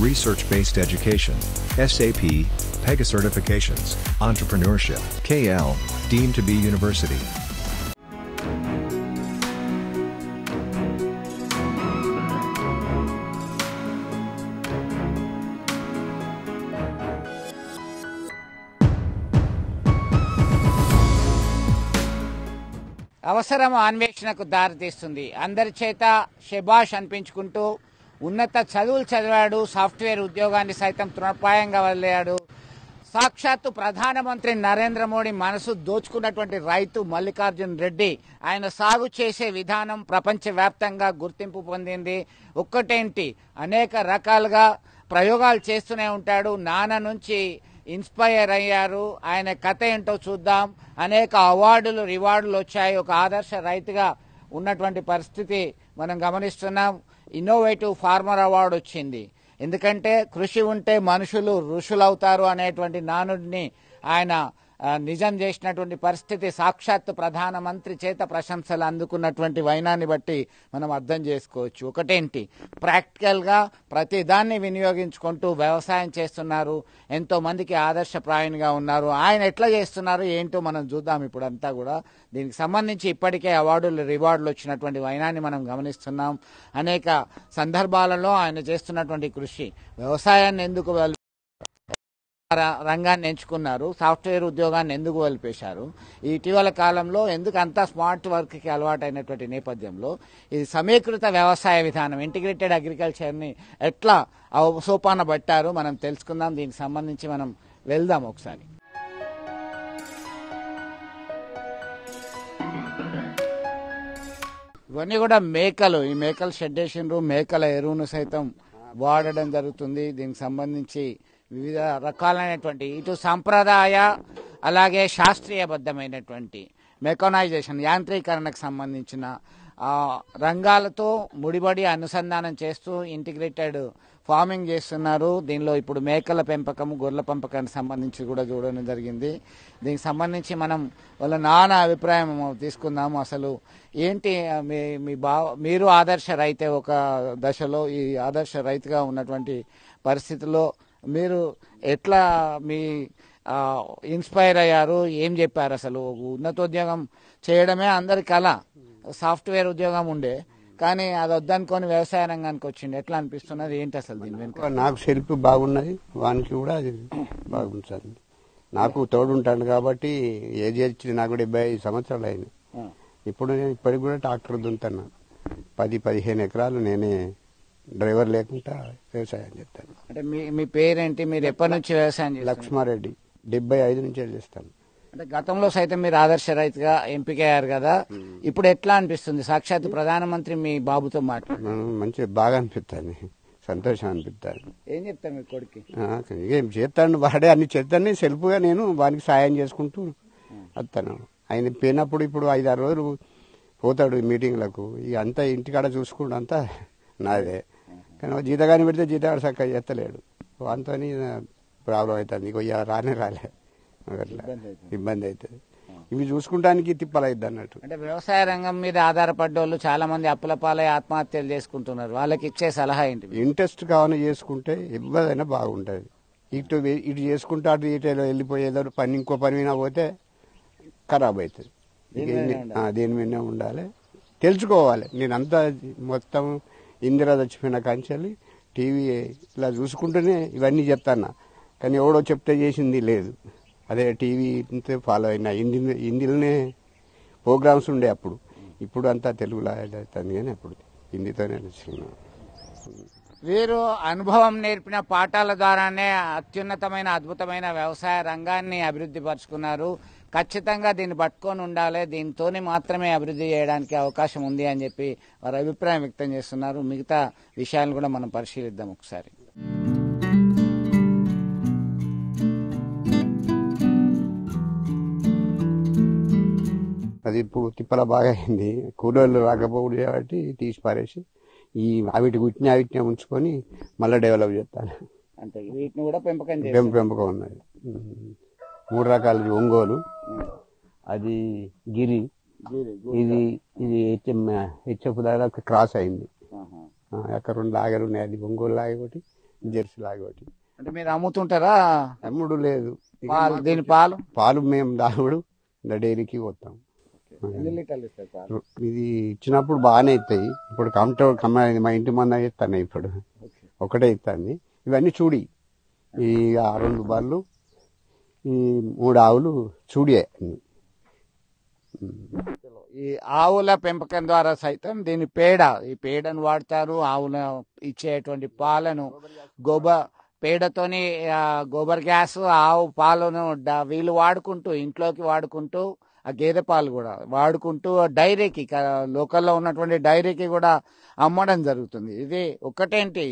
research-based education, SAP, PEGA certifications, entrepreneurship, KL, deemed to be university. అవసరం అన్వేషణకు దారితీస్తుంది. అందరి చేత షెబాష్ అనిపించుకుంటూ ఉన్నత చదువులు చదివాడు, సాఫ్ట్వేర్ ఉద్యోగాన్ని సైతం తృణప్రాయంగా వదిలేయాడు. సాక్షాత్తు ప్రధానమంత్రి నరేంద్ర మోడీ మనసు దోచుకున్నటువంటి రైతు మల్లికార్జున్ రెడ్డి ఆయన సాగు చేసే విధానం ప్రపంచవ్యాప్తంగా గుర్తింపు పొందింది. ఒక్కటేంటి, అనేక రకాలుగా ప్రయోగాలు చేస్తూనే ఉంటాడు. నాన్న నుంచి ఇన్స్పైర్ అయ్యారు. ఆయన కథ ఏంటో చూద్దాం. అనేక అవార్డులు రివార్డులు వచ్చాయి. ఒక ఆదర్శ రైతుగా ఉన్నటువంటి పరిస్థితి మనం గమనిస్తున్నాం. ఇన్నోవేటివ్ ఫార్మర్ అవార్డు వచ్చింది. ఎందుకంటే కృషి ఉంటే మనుషులు ఋషులవుతారు అనేటువంటి నానుడిని ఆయన నిజం చేసినటువంటి పరిస్థితి. సాక్షాత్ ప్రధానమంత్రి చేత ప్రశంసలు అందుకున్నటువంటి వైనాన్ని బట్టి మనం అర్థం చేసుకోవచ్చు. ఒకటేంటి, ప్రాక్టికల్గా ప్రతిదాన్ని వినియోగించుకుంటూ వ్యవసాయం చేస్తున్నారు. ఎంతో మందికి ఆదర్శప్రాయంగా ఉన్నారు. ఆయన ఎట్లా చేస్తున్నారు ఏంటో మనం చూద్దాం ఇప్పుడంతా కూడా. దీనికి సంబంధించి ఇప్పటికే అవార్డులు రివార్డులు వచ్చినటువంటి వైనాన్ని మనం గమనిస్తున్నాం. అనేక సందర్భాలలో ఆయన చేస్తున్నటువంటి కృషి, వ్యవసాయాన్ని ఎందుకు రంగాన్ని ఎంచుకున్నారు, సాఫ్ట్వేర్ ఉద్యోగాన్ని ఎందుకు వదిలిపేశారు, ఇటీవల కాలంలో ఎందుకు అంతా స్మార్ట్ వర్క్కి అలవాటైనటువంటి నేపథ్యంలో ఈ సమీకృత వ్యవసాయ విధానం, ఇంటిగ్రేటెడ్ అగ్రికల్చర్ని ఎట్లా సోపాన పట్టారు మనం తెలుసుకుందాం. దీనికి సంబంధించి మనం వెళ్దాం ఒకసారి. ఇవన్నీ కూడా మేకలు. ఈ మేకలు షెడ్ వేసిండ్రు. మేకల ఎరువును సైతం వాడడం జరుగుతుంది. దీనికి సంబంధించి వివిధ రకాలైనటువంటి ఇటు సాంప్రదాయ అలాగే శాస్త్రీయబద్ధమైనటువంటి మెకనైజేషన్, యాంత్రీకరణకు సంబంధించిన రంగాలతో ముడిపడి అనుసంధానం చేస్తూ ఇంటిగ్రేటెడ్ ఫార్మింగ్ చేస్తున్నారు. దీనిలో ఇప్పుడు మేకల పెంపకం, గొర్రెల పెంపకానికి సంబంధించి కూడా చూడడం జరిగింది. దీనికి సంబంధించి మనం వాళ్ళ నాన్న అభిప్రాయం తీసుకుందాము. అసలు ఏంటి మీరు ఆదర్శ రైతే ఒక దశలో, ఈ ఆదర్శ రైతుగా ఉన్నటువంటి పరిస్థితుల్లో మీరు ఎట్లా మీ ఇన్స్పైర్ అయ్యారు, ఏం చెప్పారు? అసలు ఉన్నతోద్యోగం చేయడమే అందరి కళ. సాఫ్ట్వేర్ ఉద్యోగం ఉండే కానీ అది వద్దనుకొని వ్యవసాయ రంగానికి వచ్చింది. ఎట్లా అనిపిస్తున్నది, ఏంటి అసలు దీని వెనుక? నాకు సెల్ఫ్ బాగున్నది, వానికి కూడా అది బాగుంటుంది. నాకు తోడుంటాను కాబట్టి ఏజ్ వచ్చింది. నాకు 75 సంవత్సరాలు అయింది. ఇప్పుడు నేను ఇప్పటికి కూడా ట్రాక్టర్ దున్నుతాను. 10-15 ఎకరాలు నేనే డ్రైవర్ లేకుండా వ్యవసాయం చేస్తాను. అంటే మీ పేరేంటి, మీరు ఎప్పటి నుంచి వ్యవసాయం చేస్తారు? లక్ష్మారెడ్డి, 75 నుంచి చేస్తాను. అంటే గతంలో సైతం మీరు ఆదర్శ రైతుగా ఎంపికయ్యారు కదా, ఇప్పుడు ఎట్లా అనిపిస్తుంది? సాక్షాత్ ప్రధానమంత్రి మీ బాబుతో మాట్లాడు. మంచిగా బాగా అనిపిస్తుంది, సంతోషం అనిపిస్తుంది. ఏం చెప్తాను మీ కొడుకు? ఏం చేస్తాను, వాడే అన్ని చేస్తాను. సెల్ఫ్గా నేను వానికి సాయం చేసుకుంటూ వస్తాను. ఆయన పోయినప్పుడు ఇప్పుడు 5-6 రోజులు పోతాడు మీటింగ్లకు. ఇక అంతా ఇంటికాడ చూసుకుంటూ అంతా నాదే. కానీ జీతగాని పెడితే జీతగాడు చక్కగా చేస్తలేడు. వాంతో ప్రాబ్లం అవుతుంది. ఇక రాలే అట్లా ఇబ్బంది అవుతుంది. ఇవి చూసుకుంటానికి తిప్పలైద్ది అన్నట్టు. అంటే వ్యవసాయ రంగం మీద ఆధారపడ్డ వాళ్ళు చాలా మంది అప్పుల పాలై ఆత్మహత్యలు చేసుకుంటున్నారు. వాళ్ళకి ఇచ్చే సలహా ఏంటి? ఇంట్రెస్ట్ కావాలని చేసుకుంటే ఎవరైనా బాగుంటుంది. ఇటు చేసుకుంటే అటు ఇటు వెళ్ళిపోయేదో పని, ఇంకో పని మీద పోతే ఖరాబ్ అవుతుంది. దేని మీదనే ఉండాలి, తెలుసుకోవాలి. నేనంతా మొత్తం ఇందిరా చచ్చిపోయిన కంచెల్లి టీవీ ఇలా చూసుకుంటూనే ఇవన్నీ చెప్తాను. కానీ ఎవడో చెప్తే చేసింది లేదు. అదే టీవీ ఫాలో అయినా. హిందీలోనే ప్రోగ్రామ్స్ ఉండే అప్పుడు. ఇప్పుడు అంతా తెలుగులో అవుతుంది కానీ అప్పుడు హిందీతోనే నడుచుకున్నాం. వీరు అనుభవం నేర్పిన పాఠాల ద్వారానే అత్యున్నతమైన అద్భుతమైన వ్యవసాయ రంగాన్ని అభివృద్ధి పరుచుకున్నారు. ఖచ్చితంగా దీన్ని పట్టుకొని ఉండాలి, దీంతోనే మాత్రమే అభివృద్ధి చేయడానికి అవకాశం ఉంది అని చెప్పి వారు అభిప్రాయం వ్యక్తం చేస్తున్నారు. మిగతా విషయాలను కూడా మనం పరిశీలిద్దాం ఒకసారి. అది ఇప్పుడు తిప్పల బాగా అయింది. కూలీలు రాకపోవడం కాబట్టి తీసి పారేసి ఈ వీటి వీటిని ఉంచుకొని మళ్ళీ డెవలప్ చేస్తాను. అంటే వీటిని కూడా పెంపకం ఉన్నది. 3 రకాల ఒంగోలు, అది గిరి, ఇది హెచ్ఎఫ్ దగ్గర క్రాస్ అయింది. అక్కడ 2 లాగలు ఉన్నాయి. అది ఒంగోలు లాగ ఒకటి, జెర్సీ లాగా ఒకటి. అంటే మీరు అమ్ముతుంటారా? అమ్ముడు లేదు. దీని పాలు మేము దాగుడు డైరీకి పోతాం. ఎన్ని లీటర్లు ఇస్తాయి పాలు? ఇది ఇచ్చినప్పుడు బాగానే ఇస్తాయి. ఇప్పుడు మా ఇంటి మంద ఇస్తాను. ఇప్పుడు ఒకటే ఇస్తాను. ఇవన్నీ చూడి, ఈ 2 బర్రెలు, ఈ 3 ఆవులు చూడియే. ఈ ఆవుల పెంపకం ద్వారా సైతం దీని ఈ పేడను వాడతారు. ఆవుల ఇచ్చేటువంటి పాలను పేడతోని గోబర్ గ్యాస్, ఆవు పాలను వీళ్ళు వాడుకుంటూ ఇంట్లోకి వాడుకుంటూ, ఆ గేదె పాలు కూడా వాడుకుంటూ డైరీకి, లోకల్లో ఉన్నటువంటి డైరీకి కూడా అమ్మడం జరుగుతుంది. ఇది ఒకటేంటి,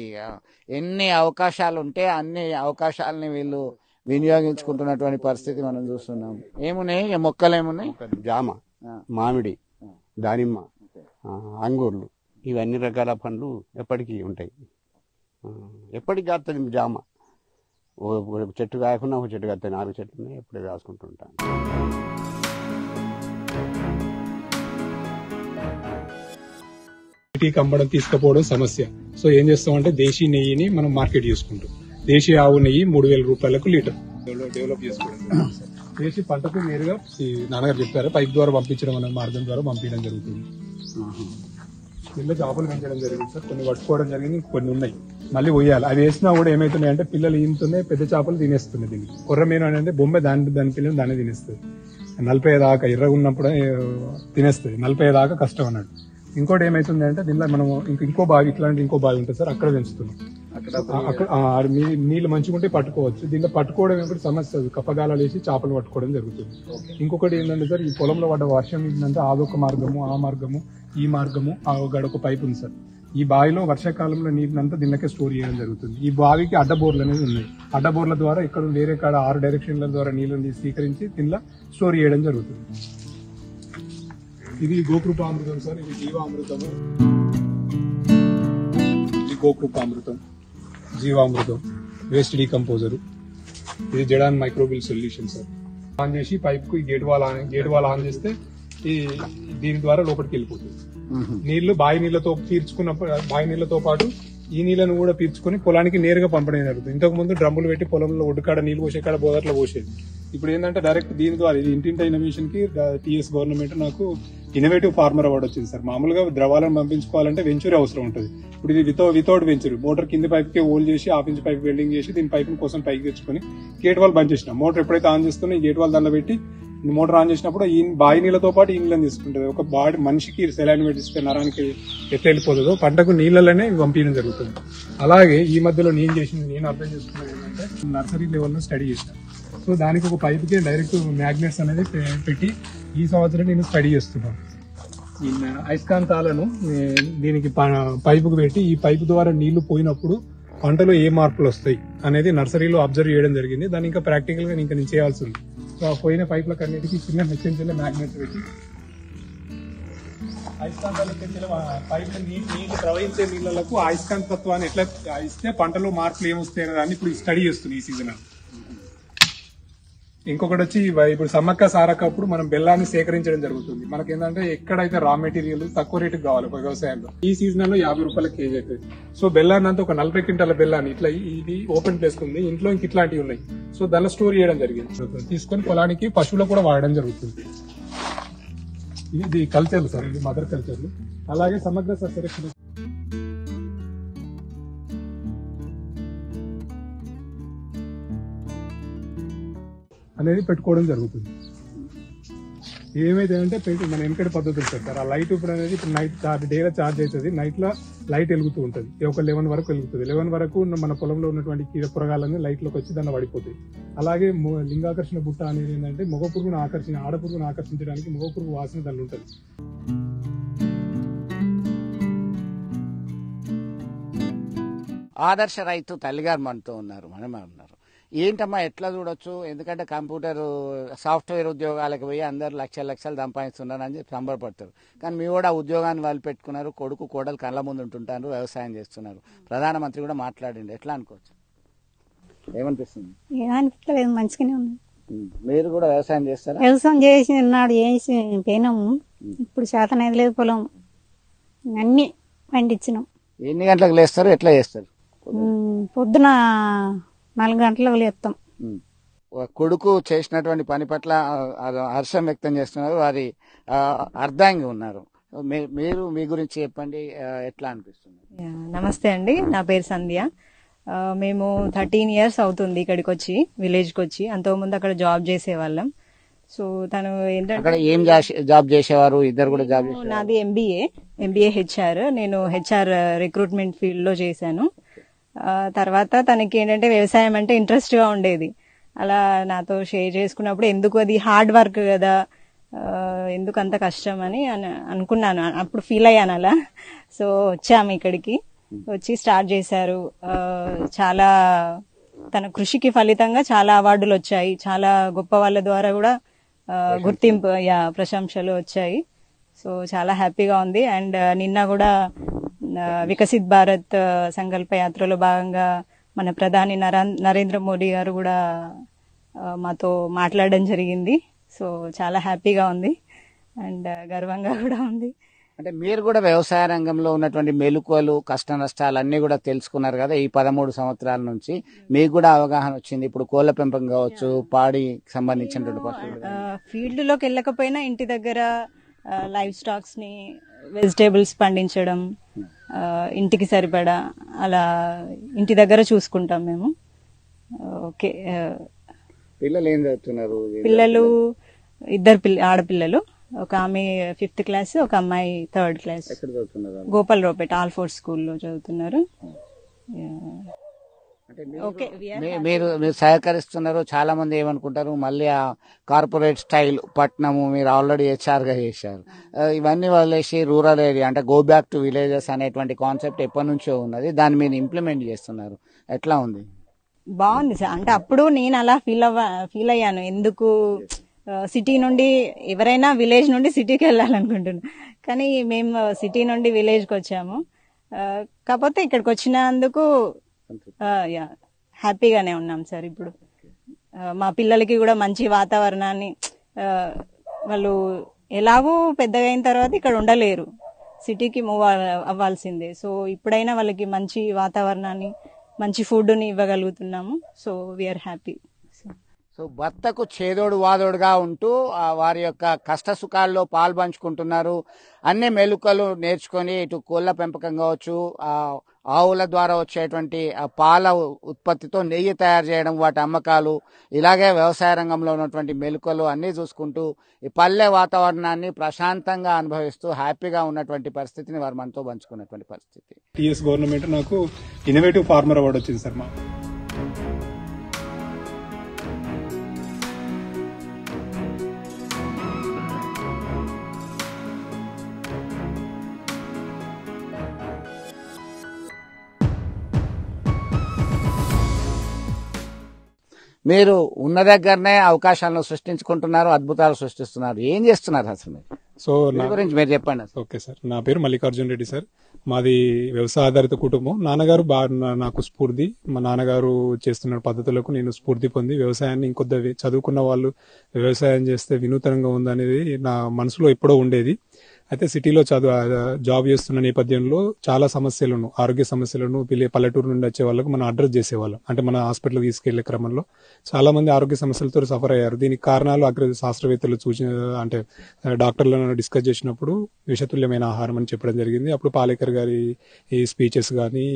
ఎన్ని అవకాశాలు ఉంటే అన్ని అవకాశాలని వీళ్ళు వినియోగించుకుంటున్నటువంటి పరిస్థితి మనం చూస్తున్నాం. ఏమున్నాయి మొక్కలు? ఏమున్నాయి? జామ, మామిడి, దానిమ్మ, అంగూర్లు, ఇవన్నీ రకాల పండ్లు ఎప్పటికీ ఉంటాయి. ఎప్పటికి కాస్తుంది జామ. చెట్టు కాయకుండా ఒక చెట్టు కాస్తాయి. 4 చెట్లు ఉన్నాయి. ఎప్పుడే కాసుకుంటూ ఉంటాను. సిటీకి అమ్మడం తీసుకుపోవడం సమస్య. సో ఏం చేస్తామంటే దేశీ నెయ్యిని మనం మార్కెట్ చేసుకుంటాం. దేశీ ఆవు నెయ్యి 3,000 రూపాయలకు లీటర్ డెవలప్ చేసుకోవడం. దేశీ పంటకు నేరుగా నాన్నగారు చెప్పారు, పైప్ ద్వారా పంపించడం అనే మార్గం ద్వారా పంపించడం జరుగుతుంది. పిల్ల చేపలు పెంచడం జరిగింది సార్. కొన్ని పట్టుకోవడం జరిగింది, కొన్ని ఉన్నాయి మళ్ళీ పోయాలి. అవి వేసినా కూడా ఏమైతున్నాయంటే పిల్లలు ఈనుతున్నాయి, పెద్ద చేపలు తినేస్తున్నాయి. దీనికి కొర్రమీను అంటే బొమ్మ దాని పిల్లలు దాన్ని తినేస్తుంది. 40 దాకా ఎర్రగా ఉన్నప్పుడు తినేస్తుంది. 40 దాకా కష్టం అన్నాడు. ఇంకోటి ఏమైతుంది అంటే దీనిలో మనం ఇంకో బావి, ఇట్లాంటి ఇంకో బావి ఉంటుంది సార్, అక్కడ పెంచుతున్నాం. అక్కడ నీళ్లు మంచిగుంటే పట్టుకోవచ్చు. దీంట్లో పట్టుకోవడం ఏమిటి సమస్య, కప్పగాలాలు వేసి చేపలు పట్టుకోవడం జరుగుతుంది. ఇంకొకటి ఏంటంటే సార్, ఈ పొలంలో పడ్డ వర్షం ఏంటంటే అదొక మార్గము, ఆ మార్గము, ఈ మార్గము, గడొక పైపు ఉంది సార్. ఈ బావిలో వర్షాకాలంలో నీళ్ళంతా దీనికే స్టోర్ చేయడం జరుగుతుంది. ఈ బావికి అడ్డబోర్లు అనేది ఉన్నాయి. అడ్డబోర్ల ద్వారా ఇక్కడ వేరే కాడ 6 డైరెక్షన్ల ద్వారా నీళ్ళని స్వీకరించి దీనిలో స్టోర్ చేయడం జరుగుతుంది. ఇది గోకృపామృతం సార్. ఇది జీవామృతము, ఇది గోకృపామృతం, జీవామృతం, వేస్ట్ డీకంపోజరు, ఇది జడాన్ మైక్రోబిల్ సొల్యూషన్ సార్. ఆన్ చేసి పైప్ కు గేట్ వాల్ ఆన్ చేస్తే దీని ద్వారా లోపలికి వెళ్ళిపోతుంది. నీళ్లు బావి నీళ్లతో బావి నీళ్లతో పాటు ఈ నీళ్లను కూడా పీల్చుకొని పొలానికి నేరుగా పంపడం జరుగుతుంది. ఇంతకు ముందు డ్రమ్ములు పెట్టి పొలంలో ఒడ్డుకాడ నీళ్లు పోసే కాడ బోదట్లో పోసేది. ఇప్పుడు ఏంటంటే డైరెక్ట్ దీని ద్వారా, ఇది ఇంటింటి ఇన్నోవేషన్ కి టీఎస్ గవర్నమెంట్ నాకు ఇన్నోవేటివ్ ఫార్మర్ అవార్డు వచ్చింది సార్. మామూలుగా ద్రవాలను పంపించుకోవాలంటే వెంచూరీ అవసరం ఉంటుంది. ఇప్పుడు ఇది వితౌట్ వెంచూరీ, మోటార్ కింది పైప్ కి హోల్ చేసి 1/2 ఇంచ్ పైప్ వెల్డింగ్ చేసి దీని పైప్ కోసం పైకి తెచ్చుకొని గేట్ వాల్ బంద్ చేసిన. మోటార్ ఎప్పుడైతే ఆన్ చేస్తున్నా ఈ గేట్ వాల్ దానిలో పెట్టి మోటార్ ఆన్ చేసినప్పుడు ఈ బావి నీళ్లతో పాటు ఈ నీళ్ళని తీసుకుంటుంది. ఒక బాడీ మనిషికి సెలైన్ పెట్టిస్తే నరానికి ఎట్లా వెళ్ళిపోతుందో పంటకు నీళ్ళలోనే పంపించడం జరుగుతుంది. అలాగే ఈ మధ్యలో నేను అర్థం చేసుకున్నది ఏంటంటే, నర్సరీ లెవెల్లో స్టడీ చేశాను. సో దానికి ఒక పైప్కి డైరెక్ట్ మ్యాగ్నెట్స్ అనేది పెట్టి ఈ సంవత్సరం నేను స్టడీ చేస్తున్నాను. ఈ అయస్కాంతాలను దీనికి పైపుకు పెట్టి ఈ పైపు ద్వారా నీళ్లు పోయినప్పుడు పంటలో ఏ మార్పులు వస్తాయి అనేది నర్సరీలో అబ్జర్వ్ చేయడం జరిగింది. దాన్ని ఇంకా ప్రాక్టికల్ గా ఇంకా నేను చేయాల్సి ఉంది. పోయిన పైపులకు అన్నిటికీ చిన్న హెచ్ఎన్సీలో మ్యాగ్నెట్స్ పెట్టి అయస్కాంతాలకు పైపుల నీళ్లు ప్రవహించే నీళ్లకు అయస్కాంత తత్వాన్ని ఎట్లా ఇస్తే పంటలో మార్పులు ఏమొస్తాయి అని ఇప్పుడు స్టడీ చేస్తుంది ఈ సీజన్. ఇంకొకటి వచ్చి ఇప్పుడు సమ్మక్క సారక్క అప్పుడు మనం బెల్లాన్ని సేకరించడం జరుగుతుంది. మనకేంటంటే ఎక్కడైతే రా మెటీరియల్ తక్కువ రేటుకి కావాలి వ్యవసాయంలో, ఈ సీజన్ లో 50 రూపాయల కేజీ అవుతుంది. సో బెల్లాన్ని అంతా ఒక 40 క్వింటాల బెల్లాన్ని ఇట్లా ఇది ఓపెన్ ప్లేస్ ఉంది, ఇంట్లో ఇంక ఇట్లాంటివి ఉన్నాయి. సో దానిలో స్టోర్ చేయడం జరిగింది. తీసుకొని పొలానికి పశువులకు కూడా వాడడం జరుగుతుంది. ఇది కల్చర్లు సార్, ఇది మదర్ కల్చర్లు. అలాగే సమగ్ర సస్యరక్షణ అనేది పెట్టుకోవడం జరుగుతుంది. ఏమైతే అంటే మన వెనకటి పద్ధతులు సార్, ఆ లైట్ ఇప్పుడు అనేది ఇప్పుడు నైట్ డేలో ఛార్జ్ అవుతుంది, నైట్ లో లైట్ వెలుగుతూ ఉంటుంది. ఒక 11 వరకు వెలుగుతుంది. 11 వరకు మన పొలంలో ఉన్నటువంటి కీర పురగాలన్నీ లైట్ లోకి వచ్చి దాన్ని పడిపోతాయి. అలాగే లింగాకర్షణ బుట్ట అనేది ఏంటంటే ఆడపురుగును ఆకర్షించడానికి మగ పురుగు వాసన దాన్ని ఉంటుంది. ఆదర్శ రైతు తల్లిగారు మనతో ఉన్నారు, మనమే ఉన్నారు. ఏంటమ్మా ఎట్లా చూడొచ్చు, ఎందుకంటే కంప్యూటర్ సాఫ్ట్వేర్ ఉద్యోగాలకు పోయి అందరు లక్షలు సంపాదిస్తున్నారు అని చెప్పి సంబరపడతారు. కానీ మీ కూడా ఉద్యోగాన్ని వాళ్ళు పెట్టుకున్నారు, కొడుకు కోడలు కళ్ళ ముందు ఉంటుంటారు, వ్యవసాయం చేస్తున్నారు. ప్రధానమంత్రి కూడా మాట్లాడిండు, ఎట్లా అనుకోవచ్చు, ఏమనిపిస్తుంది? ఏమనిపించలేదు, మంచిగానే ఉంది. మీరు కూడా వ్యవసాయం చేస్తారా? వ్యవసాయం చేసి నాడు చేసి పోయినాము. ఇప్పుడు శాతం లేదు, పొలం అన్ని పండించినాం. ఎన్ని గంటలకు లేస్తారు, ఎట్లా చేస్తారు? పొద్దున 4 గంటలకు లేస్తాం. కొడుకు చేసినటువంటి పని పట్ల హర్షం వ్యక్తం చేస్తున్నారు, వారి అర్ధాంగి ఉన్నారు. మీరు మీ గురించి చెప్పండి, ఎట్లా అనిపిస్తుంది? నమస్తే అండి, నా పేరు సంధ్య. మేము 13 years అవుతుంది ఇక్కడికి వచ్చి, విలేజ్కి వచ్చి. అంతకుముందు అక్కడ జాబ్ చేసేవాళ్ళం. సో తను ఏంటంటే ఏం జాబ్ చేసేవారు? ఇద్దరు కూడా జాబ్ చేసేవారు? నాది ఎంబీఏ హెచ్ఆర్. నేను హెచ్ఆర్ రిక్రూట్మెంట్ ఫీల్డ్ లో చేశాను. తర్వాత తనకి ఏంటంటే వ్యవసాయం అంటే ఇంట్రెస్ట్ గా ఉండేది. అలా నాతో షేర్ చేసుకున్నప్పుడు ఎందుకు అది హార్డ్ వర్క్ కదా, ఎందుకు అంత కష్టం అని అనుకున్నాను. అప్పుడు ఫీల్ అయ్యాను అలా. సో వచ్చాము ఇక్కడికి, వచ్చి స్టార్ట్ చేశారు. చాలా తన కృషికి ఫలితంగా చాలా అవార్డులు వచ్చాయి. చాలా గొప్ప వాళ్ళ ద్వారా కూడా గుర్తింపు, ప్రశంసలు వచ్చాయి. సో చాలా హ్యాపీగా ఉంది. అండ్ నిన్న కూడా వికసిత్ భారత్ సంకల్ప యాత్రలో భాగంగా మన ప్రధాని నరేంద్ర మోడీ గారు కూడా మాతో మాట్లాడడం జరిగింది. సో చాలా హ్యాపీగా ఉంది అండ్ గర్వంగా కూడా ఉంది. అంటే మీరు కూడా వ్యవసాయ రంగంలో ఉన్నటువంటి మెలకువలు, కష్ట నష్టాలు అన్ని కూడా తెలుసుకున్నారు కదా ఈ 13 సంవత్సరాల నుంచి. మీకు కూడా అవగాహన వచ్చింది. ఇప్పుడు కోళ్ల పెంపకం కావచ్చు, పాడికి సంబంధించినటువంటి ఫీల్డ్ లోకి వెళ్ళకపోయినా ఇంటి దగ్గర లైవ్ స్టాక్స్ ని, వెజిటేబుల్స్ పండించడం, ఇంటికి సరిపడా అలా ఇంటి దగ్గర చూసుకుంటాం మేము. ఓకే. పిల్లలు ఏం చదువుతున్నారు? పిల్లలు 2 ఆడపిల్లలు. ఒక ఆమె 5th క్లాస్, ఒక అమ్మాయి 3rd క్లాస్. గోపాల్ రావుపేట ఆల్4 స్కూల్లో చదువుతున్నారు. మీరు సహకరిస్తున్నారు. చాలా మంది ఏమనుకుంటారు, మళ్ళీ ఆ కార్పొరేట్ స్టైల్ పట్నము, మీరు ఆల్రెడీ హెచ్ఆర్ గా చేశారు, ఇవన్నీ వదిలేసి రూరల్ ఏరియా అంటే గో బ్యాక్ టు విలేజెస్ అనేటువంటి కాన్సెప్ట్ ఎప్పటి నుంచో ఉన్నది, దాన్ని మీరు ఇంప్లిమెంట్ చేస్తున్నారు. ఎట్లా ఉంది? బాగుంది సార్. అంటే అప్పుడు నేను అలా ఫీల్ అయ్యాను, ఎందుకు సిటీ నుండి ఎవరైనా విలేజ్ నుండి సిటీకి వెళ్ళాలనుకుంటున్నాను, కానీ మేము సిటీ నుండి విలేజ్కి వచ్చాము. కాకపోతే ఇక్కడికి వచ్చినందుకు హ్యాపీగానే ఉన్నాం సార్. ఇప్పుడు మా పిల్లలకి కూడా మంచి వాతావరణాన్ని, వాళ్ళు ఎలాగూ పెద్దగా అయిన తర్వాత ఇక్కడ ఉండలేరు, సిటీకి మూవ్ అవ్వాల్సిందే. సో ఇప్పుడైనా వాళ్ళకి మంచి వాతావరణాన్ని, మంచి ఫుడ్ని ఇవ్వగలుగుతున్నాము. So we are happy. సో భర్తకు చేదోడు వాదోడుగా ఉంటూ వారి యొక్క కష్ట సుఖాల్లో పాల్పంచుకుంటున్నారు. అన్ని మెలుకలు నేర్చుకొని ఇటు కోళ్ల పెంపకం కావచ్చు, ఆవుల ద్వారా వచ్చేటువంటి పాల ఉత్పత్తితో నెయ్యి తయారు చేయడం, వాటి అమ్మకాలు, ఇలాగే వ్యవసాయ రంగంలో ఉన్నటువంటి మెలుకలు అన్నీ చూసుకుంటూ ఈ పల్లె వాతావరణాన్ని ప్రశాంతంగా అనుభవిస్తూ హ్యాపీగా ఉన్నటువంటి పరిస్థితిని వారు మనతో పంచుకున్నటువంటి పరిస్థితి. టీఎస్ గవర్నమెంట్ నాకు ఇన్నోవేటివ్ ఫార్మర్ అవార్డు వచ్చింది సార్. మా మీరు ఉన్న దగ్గరనే అవకాశాలను సృష్టించుకుంటున్నారు, అద్భుతాలు సృష్టిస్తున్నారు. ఏం చేస్తున్నారు అసలు మీరు? సో గురించి మీరు చెప్పండి. ఓకే సార్, నా పేరు మల్లికార్జున్ రెడ్డి సార్. మాది వ్యవసాయ ఆధారిత కుటుంబం. నాన్నగారు నాకు స్ఫూర్తి. మా నాన్నగారు చేస్తున్న పద్ధతులకు నేను స్ఫూర్తి పొంది వ్యవసాయాన్ని ఇంకొద్ద చదువుకున్న వాళ్ళు వ్యవసాయం చేస్తే వినూతనంగా ఉందనేది నా మనసులో ఎప్పుడో ఉండేది. అయితే సిటీలో జాబ్ చేస్తున్న నేపథ్యంలో చాలా సమస్యలను, ఆరోగ్య సమస్యలను పల్లెటూరు నుండి వచ్చే వాళ్ళకు మనం అడ్రస్ చేసేవాళ్ళం. అంటే మన హాస్పిటల్కి తీసుకెళ్లే క్రమంలో చాలా మంది ఆరోగ్య సమస్యలతో సఫర్ అయ్యారు. దీనికి కారణాలు శాస్త్రవేత్తలు అంటే డాక్టర్లను డిస్కస్ చేసినప్పుడు విషతుల్యమైన ఆహారం అని చెప్పడం జరిగింది. అప్పుడు పాలేకర్ గారి ఈ స్పీచెస్ కానీ,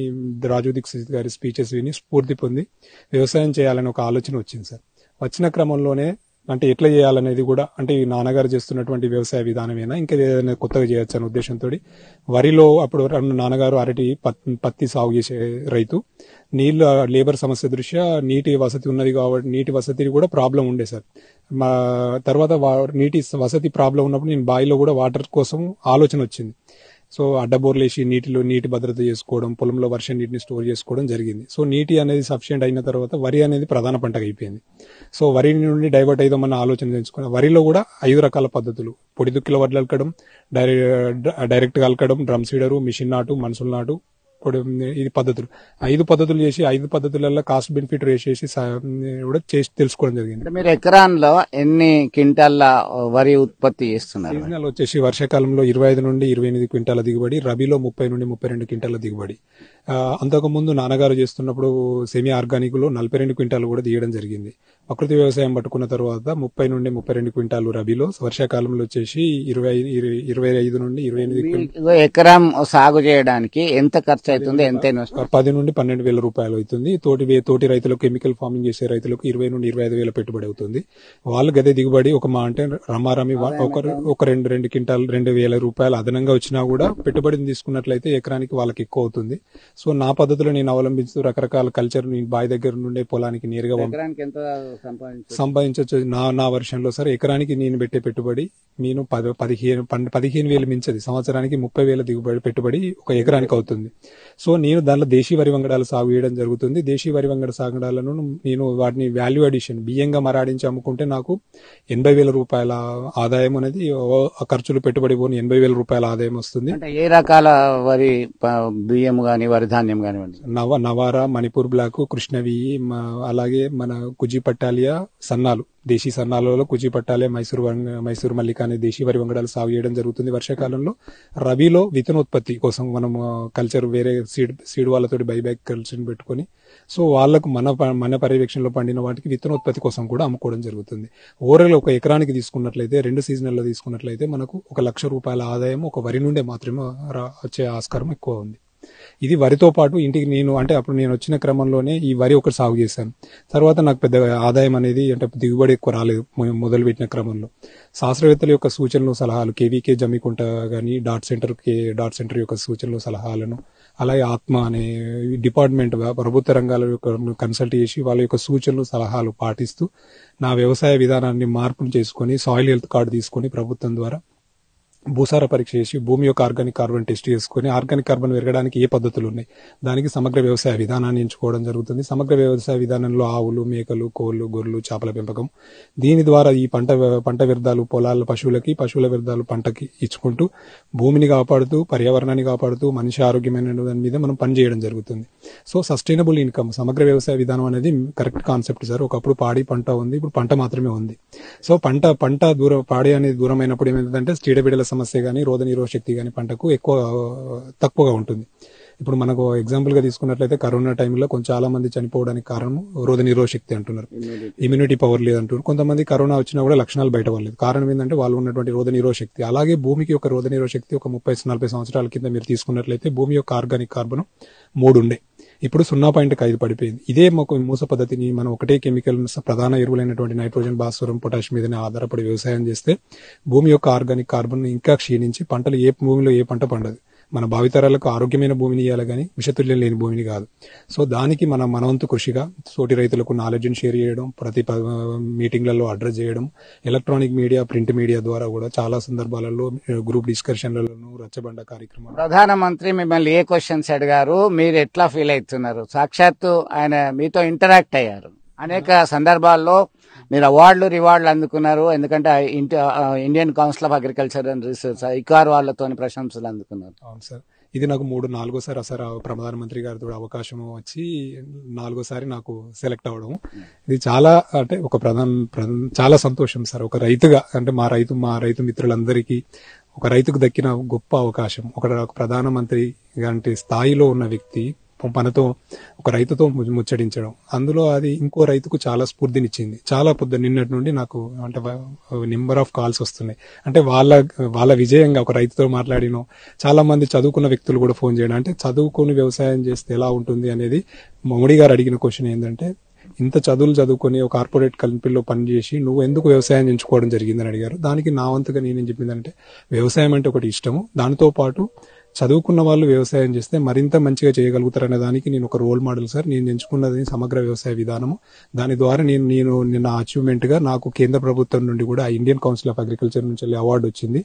రాజు దీక్షిత్ గారి స్పీచెస్ విని స్ఫూర్తి పొంది వ్యవసాయం చేయాలని ఒక ఆలోచన వచ్చింది సార్. వచ్చిన క్రమంలోనే అంటే ఎట్లా చేయాలనేది కూడా, అంటే ఈ నాన్నగారు చేస్తున్నటువంటి వ్యవసాయ విధానమేనా, ఇంకా ఏదైనా కొత్తగా చేయొచ్చు అనే ఉద్దేశంతో వరిలో అప్పుడు నాన్నగారు పత్తి సాగు చేసే రైతు. నీళ్ళ లేబర్ సమస్య దృష్ట్యా నీటి వసతి ఉన్నది కాబట్టి నీటి వసతి కూడా ప్రాబ్లం ఉండే సార్. మా తర్వాత నీటి వసతి ప్రాబ్లం ఉన్నప్పుడు నేను బావిలో కూడా వాటర్ కోసం ఆలోచన వచ్చింది. సో అడ్డబోర్లు వేసి నీటి భద్రత చేసుకోవడం, పొలంలో వర్షం నీటిని స్టోర్ చేసుకోవడం జరిగింది. సో నీటి అనేది సఫిషియెంట్ అయిన తర్వాత వరి అనేది ప్రధాన పంటగా అయిపోయింది. సో వరి నుండి డైవర్ట్ అయిదామన్న ఆలోచన తెచ్చుకున్నాం. వరిలో కూడా 5 రకాల పద్ధతులు: పొడి దుక్కిలో వడ్లు అలకడం, డైరెక్ట్గా అలకడం, డ్రమ్ సీడరు, మిషన్ నాటు, మనుషుల నాటు, ఇది పద్ధతులు. 5 పద్ధతులు చేసి 5 పద్ధతులలో కాస్ట్ బెనిఫిట్ చేసి కూడా చేసి తెలుసుకోవడం జరిగింది. మీరు ఎకరాన్లో ఎన్ని క్వింటాల వరి ఉత్పత్తి చేస్తున్నారు? సీజనల్ వచ్చేసి వర్షాకాలంలో 25 నుండి 28 క్వింటాల దిగుబడి, రబీలో 30 నుండి 32 క్వింటాల దిగుబడి. అంతకుముందు నాన్నగారు చేస్తున్నప్పుడు సెమీ ఆర్గానిక్ లో 42 క్వింటాలు కూడా తీయడం జరిగింది. ప్రకృతి వ్యవసాయం పట్టుకున్న తర్వాత 30 నుండి 32 క్వింటాలు రబీలో, వర్షాకాలంలో వచ్చేసి 25 నుండి 28 క్వింటాలు. ఎకరం సాగు చేయడానికి ఎంత ఖర్చు అవుతుంది, ఎంత 10 నుండి 12 వేల రూపాయలు అవుతుంది. తోటి రైతులకు, కెమికల్ ఫార్మింగ్ చేసే రైతులకు 20 నుండి 25 వేల పెట్టుబడి అవుతుంది. వాళ్ళు గదే దిగుబడి ఒక అంటే రమారమి ఒక 2 క్వింటాలు 2,000 రూపాయలు అదనంగా వచ్చినా కూడా పెట్టుబడిని తీసుకున్నట్లయితే ఎకరానికి వాళ్ళకి ఎక్కువ అవుతుంది. సో నా పద్ధతిలో నేను అవలంబిస్తూ రకరకాల కల్చర్ బావి దగ్గర నుండే పొలానికి నేరుగా సంపాదించవచ్చు. నా వర్షంలో సార్ ఎకరానికి నేను పెట్టే పెట్టుబడి నేను 15,000 మించది, సంవత్సరానికి 30,000 దిగుబడి పెట్టుబడి ఒక ఎకరానికి అవుతుంది. సో నేను దానిలో దేశీ వరి వంగడాలు సాగు చేయడం జరుగుతుంది. దేశీ వరి వంగడ సాగడాలను నేను వాటిని వాల్యూ అడిషన్ బియ్యంగా మరాడించి అమ్ముకుంటే నాకు 80,000 రూపాయల ఆదాయం అనేది, ఖర్చులు పెట్టుబడి పోని 80,000 రూపాయల ఆదాయం వస్తుంది. ఏ రకాల వరి బియ్యం గాని వరి ధాన్యం కానివ్వండి? నవారా, మణిపూర్ బ్లాక్, కృష్ణవి, అలాగే మన కుజి పట్టాలియా సన్నాలు, దేశీ సన్నాలలో కుజి పట్టాలియా, మైసూర్ మల్లిక అనే దేశీ వరి వంగడాలు సాగు చేయడం జరుగుతుంది. వర్షాకాలంలో రబీలో విత్తనోత్పత్తి కోసం మనం కల్చర్ వేరే సీడ్ వాళ్ళతో బైబ్యాక్ కల్చర్ పెట్టుకుని, సో వాళ్లకు మన పర్యవేక్షణలో పండిన వాటికి విత్తనోత్పత్తి కోసం కూడా అమ్ముకోవడం జరుగుతుంది. ఓవరాల్ ఒక ఎకరానికి తీసుకున్నట్లయితే 2 సీజన్లలో తీసుకున్నట్లయితే మనకు 1,00,000 రూపాయల ఆదాయం ఒక వరి నుండే మాత్రమే వచ్చే ఆస్కారం ఎక్కువ ఉంది. ఇది వరితో పాటు ఇంటికి అప్పుడు నేను వచ్చిన క్రమంలోనే ఈ వరి ఒకటి సాగు చేశాను. తర్వాత నాకు పెద్ద ఆదాయం అనేది దిగుబడి ఎక్కువ రాలేదు మొదలు పెట్టిన క్రమంలో. శాస్త్రవేత్తల యొక్క సూచనలు సలహాలు, కేవీకే జమ్మికుంట గానీ డాట్ సెంటర్ యొక్క సూచనలు సలహాలను, అలాగే ఆత్మ అనే డిపార్ట్మెంట్ ప్రభుత్వ రంగాల యొక్క కన్సల్ట్ చేసి వాళ్ళ యొక్క సూచనలు సలహాలు పాటిస్తూ నా వ్యవసాయ విధానాన్ని మార్పులు చేసుకుని సాయిల్ హెల్త్ కార్డు తీసుకుని ప్రభుత్వం ద్వారా భూసార పరీక్ష చేసి భూమి యొక్క ఆర్గానిక్ కార్బన్ టెస్ట్ చేసుకుని ఆర్గానిక్ కార్బన్ పెరగడానికి ఏ పద్ధతులు ఉన్నాయి, దానికి సమగ్ర వ్యవసాయ విధానాన్ని ఎంచుకోవడం జరుగుతుంది. సమగ్ర వ్యవసాయ విధానంలో ఆవులు, మేకలు, కోళ్లు, గొర్రెలు, చేపల పెంపకం, దీని ద్వారా ఈ పంట వ్యర్థాలు పొలాల పశువులకి, పశువుల వ్యర్థాలు పంటకి ఇచ్చుకుంటూ భూమిని కాపాడుతూ, పర్యావరణాన్ని కాపాడుతూ, మనిషి ఆరోగ్యమైన దాని మీద మనం పనిచేయడం జరుగుతుంది. సో సస్టైనబుల్ ఇన్కమ్, సమగ్ర వ్యవసాయ విధానం అనేది కరెక్ట్ కాన్సెప్ట్ సార్. ఒకప్పుడు పాడి పంట ఉంది, ఇప్పుడు పంట మాత్రమే ఉంది. సో పంట పాడి అనేది దూరమైనప్పుడు ఏమైందంటే చీడపీడల సమస్య గానీ, రోగ నిరోధక శక్తి గానీ పంటకు తక్కువగా ఉంటుంది. ఇప్పుడు మనకు ఎగ్జాంపుల్ గా తీసుకున్నట్లయితే కరోనా టైంలో చాలా మంది చనిపోవడానికి కారణం రోగ నిరోధక శక్తి అంటున్నారు, ఇమ్యూనిటీ పవర్ లేదంటున్నారు. కొంతమంది కరోనా వచ్చినా కూడా లక్షణాలు బయట పడలేదు. కారణం ఏంటంటే వాళ్ళు ఉన్నటువంటి రోగ నిరోధక శక్తి. అలాగే భూమికి ఒక రోగ నిరోధక శక్తి ఒక 30-40 సంవత్సరాల కింద మీరు తీసుకున్నట్లయితే భూమి యొక్క ఆర్గానిక్ కార్బన్ 3 ఉండే, ఇప్పుడు 0.5 పడిపోయింది. ఇదే మూస పద్ధతిని మనం ఒకటే కెమికల్ ప్రధాన ఎరువులైనటువంటి నైట్రోజన్, భాస్వరం, పొటాష్ మీదనే ఆధారపడి వ్యవసాయం చేస్తే భూమి యొక్క ఆర్గానిక్ కార్బన్ ఇంకా క్షీణించి పంటలు భూమిలో ఏ పంట పండదు. మన భావితరాలకు ఆరోగ్యమైన భూమిని ఇవ్వాలి కానీ విషతుల్యం లేని భూమిని కాదు. సో దానికి మనవంతు కృషిగా తోటి రైతులకు నాలెడ్జ్ని షేర్ చేయడం, ప్రతి మీటింగ్లలో అడ్రస్ చేయడం, ఎలక్ట్రానిక్ మీడియా, ప్రింట్ మీడియా ద్వారా కూడా చాలా సందర్భాలలో గ్రూప్ డిస్కషన్లలోనూ రచ్చబండ కార్యక్రమం. ప్రధానమంత్రి మిమ్మల్ని ఏ క్వశ్చన్స్ అడిగారు, మీరు ఎట్లా ఫీల్ అవుతున్నారు? సాక్షాత్తు ఆయన మీతో ఇంటరాక్ట్ అయ్యారు. అనేక సందర్భాల్లో మీరు అవార్డులు రివార్డులు అందుకున్నారు. ఎందుకంటే Indian council of agriculture and research ICAR వాళ్ళతో ప్రశంసలు అందుకున్నారు. అవును సార్, ఇది నాకు 4-5సారి సార్ ప్రధానమంత్రి గారితో అవకాశం వచ్చి 4సారి నాకు సెలెక్ట్ అవ్వడం. ఇది చాలా ఒక చాలా సంతోషం సార్. ఒక రైతుగా మా రైతు మిత్రులందరికీ ఒక రైతుకు దక్కిన గొప్ప అవకాశం. ఒక ప్రధానమంత్రి లాంటి స్థాయిలో ఉన్న వ్యక్తి ఒక రైతుతో ముచ్చడించడం, అందులో అది ఇంకో రైతుకు చాలా స్ఫూర్తినిచ్చింది. చాలా నిన్నటి నుండి నాకు నెంబర్ ఆఫ్ కాల్స్ వస్తున్నాయి. వాళ్ళ విజయంగా ఒక రైతుతో మాట్లాడినో, చాలా మంది చదువుకున్న వ్యక్తులు కూడా ఫోన్ చేయడం, చదువుకుని వ్యవసాయం చేస్తే ఎలా ఉంటుంది అనేది. మోడీ గారు అడిగిన క్వశ్చన్ ఏంటంటే, ఇంత చదువుకొని ఒక కార్పొరేట్ కంపెనీలో పనిచేసి నువ్వు ఎందుకు వ్యవసాయం ఎంచుకోవడం జరిగిందని అడిగారు. దానికి నా వంతుగా నేనేం చెప్పిందంటే, వ్యవసాయం అంటే ఒకటి ఇష్టము, దానితో పాటు చదువుకున్న వాళ్ళు వ్యవసాయం చేస్తే మరింత మంచిగా చేయగలుగుతారనే దానికి నేను ఒక రోల్ మోడల్ సార్. నేను ఎంచుకున్నది సమగ్ర వ్యవసాయ విధానము. దాని ద్వారా నేను నిన్న అచీవ్మెంట్ గా నాకు కేంద్ర ప్రభుత్వం నుండి కూడా ఇండియన్ కౌన్సిల్ ఆఫ్ అగ్రికల్చర్ నుంచి అవార్డు వచ్చింది.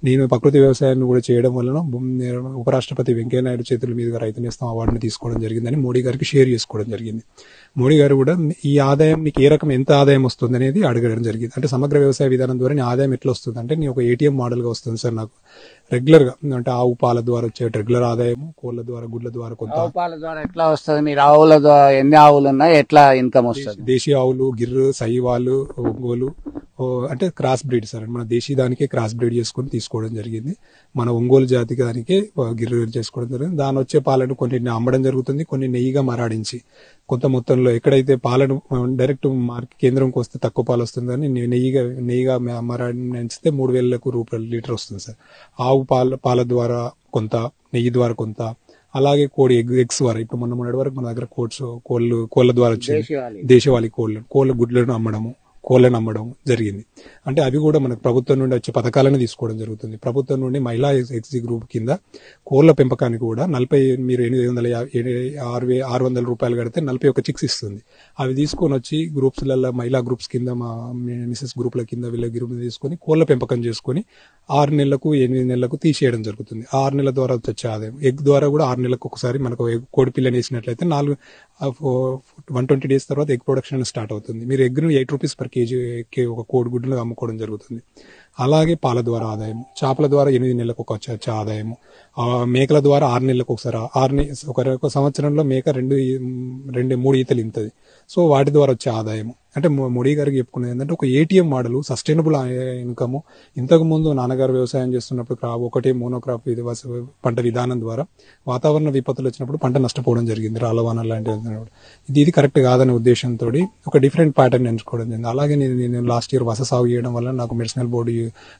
నేను ప్రకృతి వ్యవసాయాన్ని కూడా చేయడం వలన ఉపరాష్ట్రపతి వెంకయ్యనాయుడు చేతుల మీదుగా రైతు నేస్తం అవార్డుని తీసుకోవడం జరిగిందని మోడీ గారికి షేర్ చేసుకోవడం జరిగింది. మోడీ గారు కూడా ఈ ఆదాయం నీకు ఏ రకం ఎంత ఆదాయం వస్తుంది అనేది అడగడం జరిగింది. సమగ్ర వ్యవసాయ విధానం ద్వారా నీ ఆదాయం ఎట్లా వస్తుంది అంటే, నీ ఒక ATM మోడల్ గా వస్తుంది సార్. నాకు రెగ్యులర్ గా అంటే ఆవు పాల ద్వారా వచ్చే రెగ్యులర్ ఆదాయం, కోళ్ల ద్వారా గుడ్ల ద్వారా కొంత. ఆవు పాల ద్వారా ఎట్లా వస్తుంది? మీరు ఆవుల ద్వారా ఎన్ని ఆవులు ఉన్నాయి, ఎట్లా ఇన్కమ్ వస్తుంది? దేశీ ఆవులు, గిర్రు, సైవాలు, ఒంగోలు అంటే క్రాస్ బ్రీడ్ సార్. మన దేశీ దానికే క్రాస్ బ్రీడ్ చేసుకుని తీసుకోవడం జరిగింది. మన ఒంగోలు జాతి దానికే గిర్రు చేసుకోవడం జరిగింది. దాని వచ్చే పాలను కొన్ని అమ్మడం జరుగుతుంది, కొన్ని నెయ్యిగా మరాడించి కొంత మొత్తంలో ఎక్కడైతే పాలను డైరెక్ట్ కేంద్రంకి వస్తే తక్కువ పాలు వస్తుందని నెయ్యిగా మరాడించితే 3,000 రూపాయలు లీటర్ వస్తుంది సార్. ఆవు పాల ద్వారా కొంత, నెయ్యి ద్వారా కొంత, అలాగే కోడి ఎగ్స్ ద్వారా ఇప్పుడు మొన్నటి వరకు మన దగ్గర కోళ్ళ ద్వారా వచ్చింది దేశవాళీ కోళ్ళ గుడ్లను అమ్మడము, కోళ్ళను అమ్మడం జరిగింది. అంటే అవి కూడా మనకు ప్రభుత్వం నుండి వచ్చే పథకాలను తీసుకోవడం జరుగుతుంది. ప్రభుత్వం నుండి మహిళా ఎక్సీ గ్రూప్ కింద కోళ్ల పెంపకానికి కూడా 40 మీరు 600 రూపాయలు కడితే 41 చిక్స్ ఇస్తుంది. అవి తీసుకొని వచ్చి గ్రూప్స్లలో మహిళా గ్రూప్స్ కింద మా మిసెస్ గ్రూప్ల కింద వీళ్ళ గ్రూప్ తీసుకొని కోళ్ల పెంపకం చేసుకుని 6 నెలలకు 8 నెలలకు తీసేయడం జరుగుతుంది. 6 నెలల ద్వారా వచ్చే ఆదాయం. ఎగ్ ద్వారా కూడా 6 నెలలకు ఒకసారి మనకు కోడి పిల్లని వేసినట్లయితే 120 డేస్ తర్వాత ఎగ్ ప్రొడక్షన్ స్టార్ట్ అవుతుంది. మీరు ఎగ్ను 8 రూపీస్ పర్ కేజీ ఒక కోడి గుడ్లు అమ్ముకోవడం జరుగుతుంది. అలాగే పాల ద్వారా ఆదాయం, చేపల ద్వారా 8 నెలలకు ఒక వచ్చే ఆదాయము, మేకల ద్వారా 6 నెలలకు ఒకసారి, ఒక సంవత్సరంలో మేక 3 ఈతలు ఇంతది. సో వాటి ద్వారా వచ్చే ఆదాయము. అంటే మోడీ గారికి చెప్పుకునేది ఏంటంటే ఒక ఏటీఎం మోడల్, సస్టైనబుల్ ఇన్కమ్. ఇంతకు ముందు నాన్నగారు వ్యవసాయం చేస్తున్నప్పుడు ఒకటే మోనోక్రాప్ పంట విధానం ద్వారా వాతావరణ విపత్తులు వచ్చినప్పుడు పంట నష్టపోవడం జరిగింది, రాళ్ళవాన లాంటివి. ఇది కరెక్ట్ కాదనే ఉద్దేశంతో ఒక డిఫరెంట్ ప్యాటర్న్ ఎంచుకోవడం జరిగింది. అలాగే నేను లాస్ట్ ఇయర్ వస సాగు చేయడం వల్ల నాకు మెడిసినల్ బోర్డు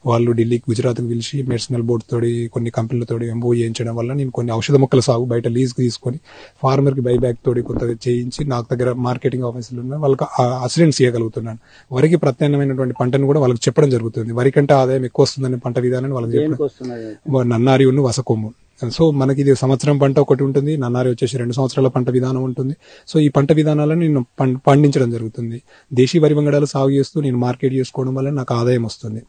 వాళ్ళు ఢిల్లీకి, గుజరాత్కి పిలిచి మెడిసినల్ బోర్డు తోటి కొన్ని కంపెనీలతో ఎంబో చేయించడం వల్ల నేను కొన్ని ఔషధ మొక్కల సాగు బయట లీజ్ తీసుకొని ఫార్మర్కి బైబ్యాక్ తోటి కొంత చేయించి నాకు దగ్గర మార్కెటింగ్ ఆఫీసులు ఉన్నాయి, వాళ్ళకి అసిడెంట్స్ చేయగలుగుతున్నాను. వరికి ప్రత్యామ్నాయమైనటువంటి పంటను కూడా వాళ్ళకి చెప్పడం జరుగుతుంది. వరి కంటే ఆదాయం ఎక్కువ వస్తుందనే పంట విధానాన్ని వాళ్ళకి చెప్పడం. నన్నారి ఉన్న వసకొమ్ము. సో మనకి ఇది సంవత్సరం పంట ఒకటి ఉంటుంది, నన్నారి వచ్చేసి 2 సంవత్సరాల పంట విధానం ఉంటుంది. సో ఈ పంట విధానాలను నేను పండించడం జరుగుతుంది. దేశీ వరి వంగడాలు సాగు చేస్తూ నేను మార్కెట్ చేసుకోవడం వల్ల నాకు ఆదాయం వస్తుంది.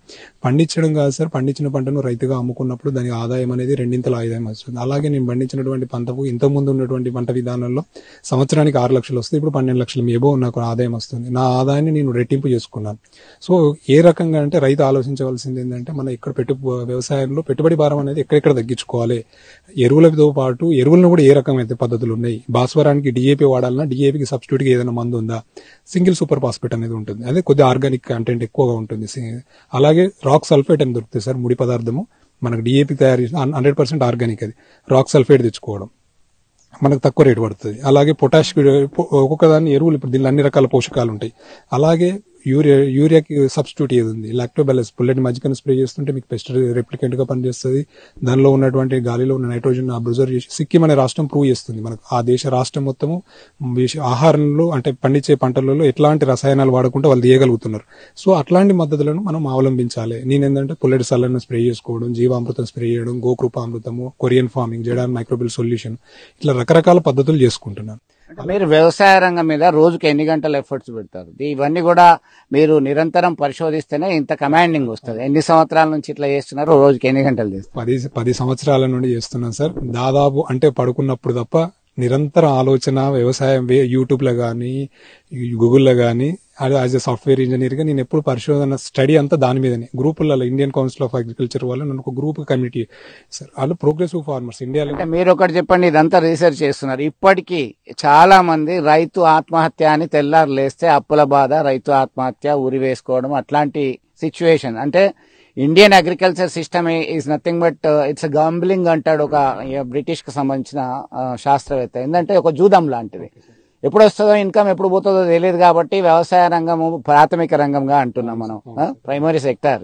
పండించడం కాదు సార్, పండించిన పంటను రైతుగా అమ్ముకున్నప్పుడు దాని ఆదాయం అనేది 2 ఆదాయం వస్తుంది. అలాగే నేను పండించినటువంటి పంటకు ఇంతకుముందు ఉన్నటువంటి పంట విధానంలో సంవత్సరానికి 6 లక్షలు వస్తుంది, ఇప్పుడు 12 లక్షలు మేబో నాకు ఆదాయం వస్తుంది. నా ఆదాయాన్ని నేను రెట్టింపు చేసుకున్నాను. సో ఏ రకంగా అంటే రైతు ఆలోచించవలసింది ఏంటంటే మన ఇక్కడ వ్యవసాయంలో పెట్టుబడి భారం అనేది ఎక్కడెక్కడ తగ్గించుకోవాలి, ఎరువులతో పాటు ఎరువులను కూడా ఏ రకమైన పద్ధతులు ఉన్నాయి, భాస్వరానికి డిఏపి వాడాలన్నా డిఏపికి సబ్స్టిట్యూట్గా ఏదైనా మందు ఉందా, సింగిల్ సూపర్ ఫాస్ఫేట్ అనేది ఉంటుంది, అదే కొద్దిగా ఆర్గానిక్ కంటెంట్ ఎక్కువగా ఉంటుంది. అలాగే రాక్ సల్ఫేట్ అని దొరుకుతుంది సార్, ముడి పదార్థము మనకు డిఏపి తయారు చేసిన 100% ఆర్గానిక్, అది రాక్ సల్ఫేట్ తెచ్చుకోవడం మనకు తక్కువ రేటు పడుతుంది. అలాగే పొటాష్, ఒక్కొక్క దాన్ని ఎరువులు ఇప్పుడు దీనిలో అన్ని రకాల పోషకాలు ఉంటాయి. అలాగే యూరియాకి సబ్స్టిట్యూట్ ఏది ఉంది, లాక్టోబాలస్, పుల్లటి మజ్జిగను స్ప్రే చేస్తుంటే మీకు పెస్ట్ రెప్లికెంట్ గా పనిచేస్తుంది. దానిలో ఉన్నటువంటి గాలిలో ఉన్న నైట్రోజన్ అబ్జర్వ్ చేసి సిక్కిం అనే రాష్ట్రం ప్రూవ్ చేస్తుంది మనకు. ఆ దేశ రాష్ట్రం మొత్తము ఆహారంలో అంటే పండించే పంటలలో ఎట్లాంటి రసాయనాలు వాడకుండా వాళ్ళు తీయగలుగుతున్నారు. సో అట్లాంటి పద్ధతులను మనం అవలంబించాలి. నేనేంటంటే పుల్లటి సల్లను స్ప్రే చేసుకోవడం, జీవామృతం స్ప్రే చేయడం, గోకృపామృతము, కొరియన్ ఫార్మింగ్ చేయడం, మైక్రోబిల్ సొల్యూషన్, ఇట్లా రకరకాల పద్ధతులు చేసుకుంటున్నాను. మీరు వ్యవసాయ రంగం మీద రోజుకి ఎన్ని గంటల ఎఫర్ట్స్ పెడతారు? ఇవన్నీ కూడా మీరు నిరంతరం పరిశోధిస్తేనే ఇంత కమాండింగ్ వస్తుంది. ఎన్ని సంవత్సరాల నుంచి ఇట్లా చేస్తున్నారు? రోజుకి ఎన్ని గంటలు చేస్తారు? 10 సంవత్సరాల నుండి చేస్తున్నాను సార్. దాదాపు అంటే పడుకున్నప్పుడు తప్ప నిరంతర ఆలోచన వ్యవసాయం, యూట్యూబ్ లో గానీ గూగుల్లో గానీ యాజ్ ఎ సాఫ్ట్వేర్ ఇంజనీర్ గా నేను ఎప్పుడు పరిశోధన స్టడీ అంతా దాని మీదనే. గ్రూపులలో ఇండియన్ కౌన్సిల్ ఆఫ్ అగ్రికల్చర్ వాళ్ళు నన్ను ఒక గ్రూప్ కమిటీ సార్, వాళ్ళు ప్రోగ్రెసివ్ ఫార్మర్స్ ఇండియాలో. మీరు ఒకటి చెప్పండి, ఇదంతా రీసెర్చ్ చేస్తున్నారు. ఇప్పటికీ చాలా మంది రైతు ఆత్మహత్య అని తెల్లారు లేస్తే అప్పుల బాధ, రైతు ఆత్మహత్య, ఉరి వేసుకోవడం, అట్లాంటి సిచ్యువేషన్. అంటే Indian agriculture system is nothing but it's gambling అంటాడు ఒక బ్రిటిష్ కి సంబంధించిన శాస్త్రవేత్త. ఏంటంటే ఒక జూదం లాంటిది. ఎప్పుడు వస్తుందో ఇన్కమ్, ఎప్పుడు పోతుందో తెలియదు. కాబట్టి వ్యవసాయ రంగము ప్రాథమిక రంగంగా అంటున్నాం మనం, ప్రైమరీ సెక్టర్.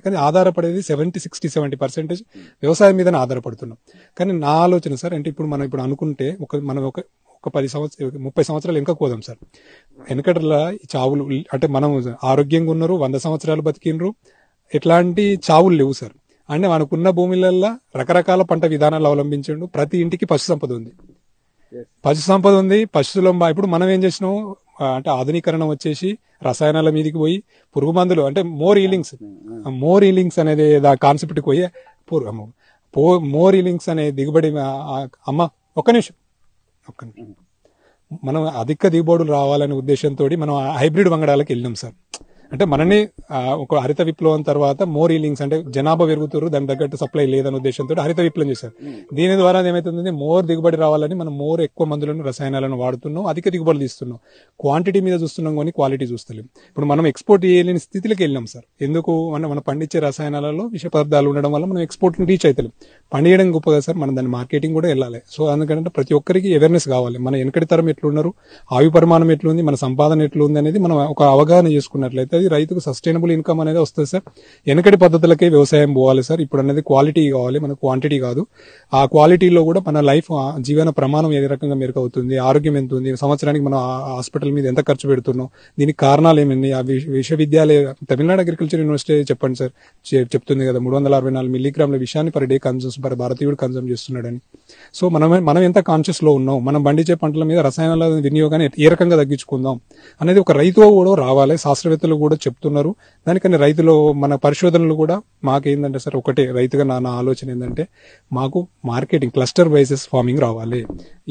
కానీ ఆధారపడేది 70% వ్యవసాయం మీద ఆధారపడుతున్నాం. కానీ నా ఆలోచన సార్ అంటే ఇప్పుడు మనం అనుకుంటే మనం ఒక 30 సంవత్సరాలు వెనక పోదాం సార్. వెనకట్లా చావులు అంటే మనం ఆరోగ్యంగా ఉన్నారు, 100 సంవత్సరాలు బతికినరు, ఎట్లాంటి చావులు లేవు సార్. అంటే మనకున్న భూమిలల్లో రకరకాల పంట విధానాలు అవలంబించండు. ప్రతి ఇంటికి పశు సంపద ఉంది. పశువుల ఇప్పుడు మనం ఏం చేసినాం అంటే ఆధునీకరణ వచ్చేసి రసాయనాల మీదకి పోయి పురుగు మందులు అంటే మోర్ ఈలింగ్స్ అనేది కాన్సెప్ట్ కి పోయి మోర్ ఈలింగ్స్ అనే దిగుబడి. ఒక్క నిమిషం మనం అధిక దిగుబడులు రావాలనే ఉద్దేశంతో మనం హైబ్రిడ్ వంగడాలకు వెళ్ళినాం సార్. అంటే మననే ఒక హరిత విప్లవం తర్వాత మోర్ ఈలింగ్స్ అంటే జనాభా పెరుగుతారు, దాని తగ్గట్టు సప్లై లేదనే ఉద్దేశంతో హరిత విప్లవం చేశారు. దీని ద్వారా ఏమైతుంది, మోర్ దిగుబడి రావాలని మనం మోర్ ఎక్కువ మందులను రసాయనాలను వాడుతున్నాం, అధిక దిగుబడి తీస్తున్నాం. క్వాంటిటీ మీద చూస్తున్నాం కానీ క్వాలిటీ చూస్తలేం. ఇప్పుడు మనం ఎక్స్పోర్ట్ చేయలేని స్థితిలోకి వెళ్ళాం సార్. ఎందుకు మనం పండించే రసాయనాలలో విష పదార్థాలు ఉండడం వల్ల మనం ఎక్స్పోర్ట్ రీచ్ అవుతలేం. పండించడం గొప్పగా సార్, మనం దాని మార్కెటింగ్ కూడా వెళ్ళాలి. సో అందుకంటే ప్రతి ఒక్కరికి అవేర్నెస్ కావాలి. మన వెనకటి తరం ఎట్లున్నారు, ఆయు పరిమాణం ఎట్లుంది, మన సంపాదన ఎట్లుంది అనేది మనం ఒక అవగాహన చేసుకున్నట్లయితే అది రైతుకు సస్టైనబుల్ ఇన్కమ్ అనేది వస్తుంది సార్. వెనకటి పద్ధతులకే వ్యవసాయం పోవాలి సార్. ఇప్పుడు అనేది క్వాలిటీ కావాలి, మనకు క్వాంటిటీ కాదు. ఆ క్వాలిటీలో కూడా మన లైఫ్ జీవన ప్రమాణం ఏ రకంగా మెరుగు అవుతుంది, ఆరోగ్యం ఎంత ఉంది, సంవత్సరానికి మనం హాస్పిటల్ మీద ఎంత ఖర్చు పెడుతున్నాం, దీనికి కారణాలు ఏమైంది. ఆ విశ్వవిద్యాలయ తమిళనాడు అగ్రికల్చర్ యూనివర్సిటీ చెప్పండి సార్, చెప్తుంది కదా 364 మిల్లీగ్రాముల విషయాన్ని పర్ డే భారతీయుడు కన్సూమ్ చేస్తున్నాడని. సో మనం ఎంత కాన్షియస్ లో ఉన్నాం, మనం పండించే పంటల మీద రసాయనాల వినియోగాన్ని ఏ రకంగా తగ్గించుకుందాం అనేది ఒక రైతు కూడా రావాలి. శాస్త్రవేత్తలు కూడా చెప్తున్నారు. దానికని రైతులు మన పరిశోధనలు కూడా మాకేందంటే సార్, ఒకటే రైతుగా నా ఆలోచన ఏంటంటే మాకు మార్కెటింగ్ క్లస్టర్ వైజెస్ ఫార్మింగ్ రావాలి.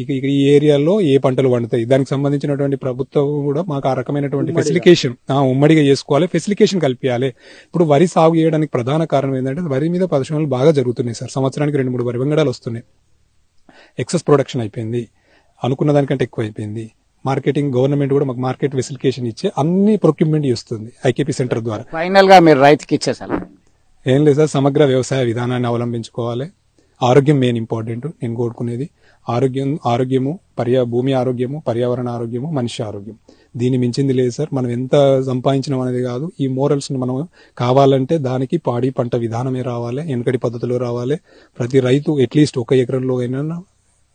ఇక ఈ ఏరియాలో ఏ పంటలు పండుతాయి, దానికి సంబంధించినటువంటి ప్రభుత్వం కూడా మాకు ఆ రకమైనటువంటి ఫెసిలికేషన్ ఉమ్మడిగా చేసుకోవాలి, ఫెసిలికేషన్ కల్పించాలి. ఇప్పుడు వరి సాగు చేయడానికి ప్రధాన కారణం ఏంటంటే వరి మీద పరిశ్రమలు బాగా జరుగుతున్నాయి సార్. సంవత్సరానికి 2-3 వరి వంగడాలు వస్తున్నాయి. ఎక్సెస్ ప్రొడక్షన్ అయిపోయింది, అనుకున్న దానికంటే ఎక్కువ అయిపోయింది. మార్కెటింగ్ గవర్నమెంట్ కూడా మాకు మార్కెట్ ఫెసిలికేషన్ ఇచ్చే అన్ని ప్రొక్యూర్మెంట్ చేస్తుంది ఐకేపీ సెంటర్ ద్వారా. ఫైనల్ గా మీరు రైతుకి ఇచ్చే సలహా ఏం లేదు సార్, సమగ్ర వ్యవసాయ విధానాన్ని అవలంబించుకోవాలి. ఆరోగ్యం మెయిన్ ఇంపార్టెంట్. నేను కోరుకునేది ఆరోగ్యము, భూమి ఆరోగ్యము, పర్యావరణ ఆరోగ్యము, మనిషి ఆరోగ్యం. దీన్ని మించింది లేదు సార్. మనం ఎంత సంపాదించడం అనేది కాదు, ఈ మోరల్స్ ని మనం కావాలంటే దానికి పాడి పంట విధానమే రావాలి, వెనకటి పద్ధతిలో రావాలి. ప్రతి రైతు అట్లీస్ట్ 1 ఎకరంలో అయినా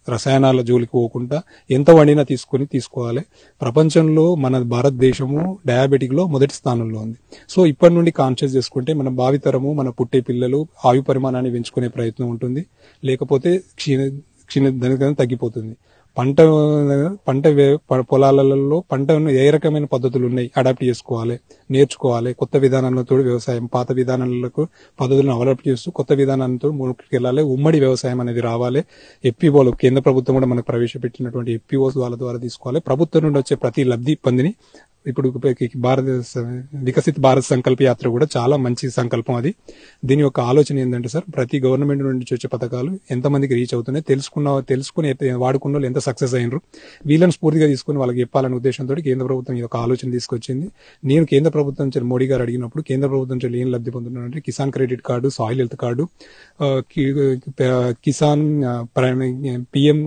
రసాయనాల జోలికి పోకుండా ఎంత వండినా తీసుకోవాలి. ప్రపంచంలో మన భారతదేశము డయాబెటిక్ లో మొదటి స్థానంలో ఉంది. సో ఇప్పటి నుండి కాన్షియస్ చేసుకుంటే మన భావితరము, మన పుట్టే పిల్లలు ఆయు పరిమాణాన్ని పెంచుకునే ప్రయత్నం ఉంటుంది. లేకపోతే క్షీణ తగ్గిపోతుంది. పంట పొలాలలో పంటను ఏ రకమైన పద్ధతులు ఉన్నాయి అడాప్ట్ చేసుకోవాలి, నేర్చుకోవాలి. కొత్త విధానాలతో వ్యవసాయం, పాత విధానాలకు పద్ధతులను అవలప్ చేస్తూ కొత్త విధానాలతో ముందుకెళ్లాలి. ఉమ్మడి వ్యవసాయం అనేది రావాలి. ఎఫ్పిఓలు కేంద్ర ప్రభుత్వం కూడా మనకు ప్రవేశపెట్టినటువంటి ఎఫ్పిఓస్ వాళ్ళ ద్వారా తీసుకోవాలి. ప్రభుత్వం నుండి వచ్చే ప్రతి లబ్ధి పొందిని ఇప్పుడు వికసిత్ భారత్ సంకల్ప యాత్ర కూడా చాలా మంచి సంకల్పం అది. దీని యొక్క ఆలోచన ఏంటంటే సార్, ప్రతి గవర్నమెంట్ నుండి వచ్చే పథకాలు ఎంతమందికి రీచ్ అవుతున్నాయి, తెలుసుకుని వాడుకున్న వాళ్ళు ఎంత సక్సెస్ అయినరు, వీళ్ళని స్ఫూర్తిగా తీసుకుని వాళ్ళకి చెప్పాలనే ఉద్దేశంతో కేంద్ర ప్రభుత్వం ఈ యొక్క ఆలోచన తీసుకొచ్చింది. నేను కేంద్ర ప్రభుత్వం మోడీ గారు అడిగినప్పుడు కేంద్ర ప్రభుత్వం ఏం లబ్ధి పొందుతున్నారంటే Kisan credit card, soil health card, Kisan PM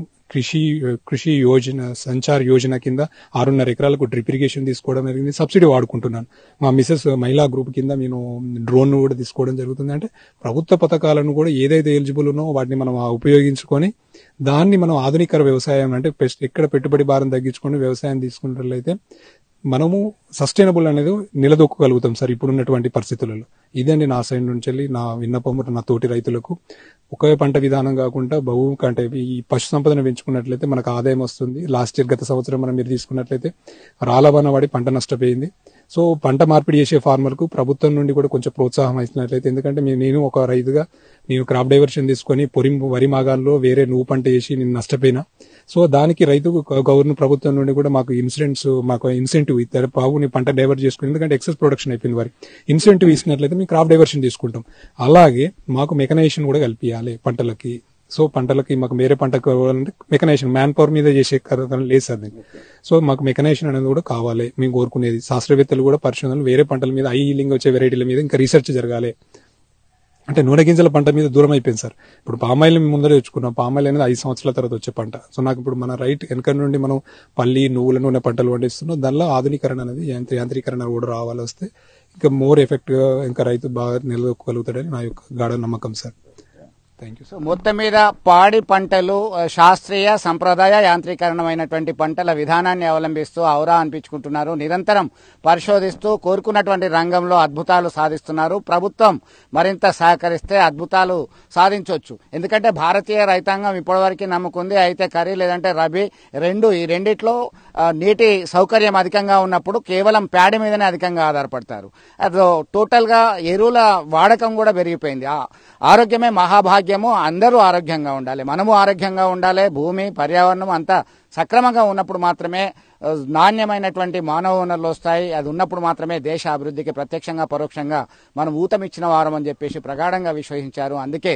Krishi Yojana Sanchar Yojana కింద 6.5 ఎకరాలకు డ్రిప్ ఇరిగేషన్ తీసుకోవడం జరిగింది. సబ్సిడీ వాడుకుంటున్నాను. మా మిసెస్ మహిళా గ్రూప్ కింద నేను డ్రోన్ కూడా తీసుకోవడం జరుగుతుంది. అంటే ప్రభుత్వ పథకాలను కూడా ఏదైతే ఎలిజిబుల్ ఉన్నో వాటిని మనం ఉపయోగించుకొని దాన్ని మనం ఆధునిక వ్యవసాయం అంటే ఎక్కడ పెట్టుబడి భారం తగ్గించుకొని వ్యవసాయం తీసుకున్నట్లయితే మనము సస్టైనబుల్ అనేది నిలదొక్కగలుగుతాం సార్ ఇప్పుడున్నటువంటి పరిస్థితులలో. ఇదండి నా సైడ్ నుంచి నా విన్నపం నా తోటి రైతులకు. ఒకే పంట విధానం కాకుండా అంటే ఈ పశు సంపదను పెంచుకున్నట్లయితే మనకు ఆదాయం వస్తుంది. లాస్ట్ ఇయర్ గత సంవత్సరం మనం మీరు తీసుకున్నట్లయితే రాలబాన వాడి పంట నష్టపోయింది. సో పంట మార్పిడి చేసే ఫార్మర్ కు ప్రభుత్వం నుండి కూడా కొంచెం ప్రోత్సాహం ఇచ్చినట్లయితే, ఎందుకంటే నేను ఒక రైతుగా నేను క్రాప్ డైవర్షన్ తీసుకొని వరి మాగాల్లో వేరే నువ్వు పంట వేసి నేను నష్టపోయినా. సో దానికి రైతుకు ప్రభుత్వం నుండి కూడా మాకు ఇన్సెంటివ్ ఇస్తారు. బాబు నీ పంట డైవర్ట్ చేసుకుని, ఎందుకంటే ఎక్సెస్ ప్రొడక్షన్ అయిపోయింది వరి, ఇన్సెంటివ్ ఇచ్చినట్లయితే మేము క్రాప్ డైవర్షన్ తీసుకుంటాం. అలాగే మాకు మెకనైజేషన్ కూడా కల్పించాలి పంటలకి. సో పంటలకి మాకు వేరే పంట కావాలంటే మెకనైజేషన్ మ్యాన్ పవర్ మీద చేసే లేదు సార్ దీన్ని. సో మాకు మెకనైజేషన్ అనేది కూడా కావాలి మేము కోరుకునేది. శాస్త్రవేత్తలు కూడా పరిశోధనలు వేరే పంటల మీద హీలింగ్ వచ్చే వెరైటీల మీద ఇంకా రీసెర్చ్ జరగాలి. అంటే నూనె గింజల పంట మీద దూరం అయిపోయింది సార్. ఇప్పుడు పామాయిల్ ముందరే తెచ్చుకున్నాం. పామాయిల్ అనేది 5 సంవత్సరాల తర్వాత వచ్చే పంట. సో నాకు ఇప్పుడు మన వెనక నుండి మనం పల్లి, నువ్వుల నూనె పంటలు పండిస్తున్నాం. దానిలో ఆధునీకరణ అనేది యాంత్రీకరణ కూడా రావాలి. వస్తే ఇంకా మోర్ ఎఫెక్ట్ గా ఇంకా రైతు బాగా నిలదొక్కగలుగుతాడని నా యొక్క గాఢ నమ్మకం సార్. సో మొత్తం మీద పాడి పంటలు శాస్త్రీయ సంప్రదాయ యాంత్రీకరణమైనటువంటి పంటల విధానాన్ని అవలంబిస్తూ ఔరా అనిపించుకుంటున్నారు. నిరంతరం పరిశోధిస్తూ కోరుకున్నటువంటి రంగంలో అద్భుతాలు సాధిస్తున్నారు. ప్రభుత్వం మరింత సహకరిస్తే అద్భుతాలు సాధించవచ్చు. ఎందుకంటే భారతీయ రైతాంగం ఇప్పటివరకు నమ్ముకుంది అయితే ఖరీ లేదంటే రబీ ఈ రెండిట్లో నీటి సౌకర్యం అధికంగా ఉన్నప్పుడు కేవలం ప్యాడీ మీదనే అధికంగా ఆధారపడతారు. అది టోటల్ గా ఎరువుల వాడకం కూడా పెరిగిపోయింది. ఆరోగ్యమే మహాభాగ్యం ఆరోగ్యము, అందరూ ఆరోగ్యంగా ఉండాలి, మనము ఆరోగ్యంగా ఉండాలి, భూమి పర్యావరణం అంతా సక్రమంగా ఉన్నప్పుడు మాత్రమే నాణ్యమైనటువంటి మానవ వనరులు వస్తాయి. అది ఉన్నప్పుడు మాత్రమే దేశ అభివృద్ధికి ప్రత్యక్షంగా పరోక్షంగా మనం ఊతమిచ్చిన వారం అని చెప్పేసి ప్రగాఢంగా విశ్వసించారు. అందుకే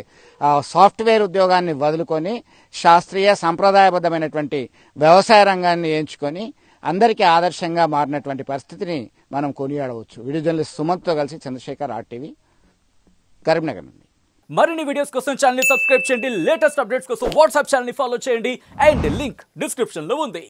సాఫ్ట్వేర్ ఉద్యోగాన్ని వదులుకొని శాస్త్రీయ సంప్రదాయబద్ధమైనటువంటి వ్యవసాయ రంగాన్ని ఎంచుకొని అందరికీ ఆదర్శంగా మారినటువంటి పరిస్థితిని మనం కొనియాడవచ్చు. వీడియో జర్నలిస్ట్ సుమంత్తో కలిసి చంద్రశేఖర్, RTV, కరీంనగర్ నుండి. మరిన్ని వీడియోస్ కోసం ఛానల్ ని సబ్స్క్రైబ్ చేయండి, లేటెస్ట్ అప్డేట్స్ కోసం వాట్సాప్ ఛానల్ ని ఫాలో చేయండి, అండ్ లింక్ డిస్క్రిప్షన్ లో ఉంది.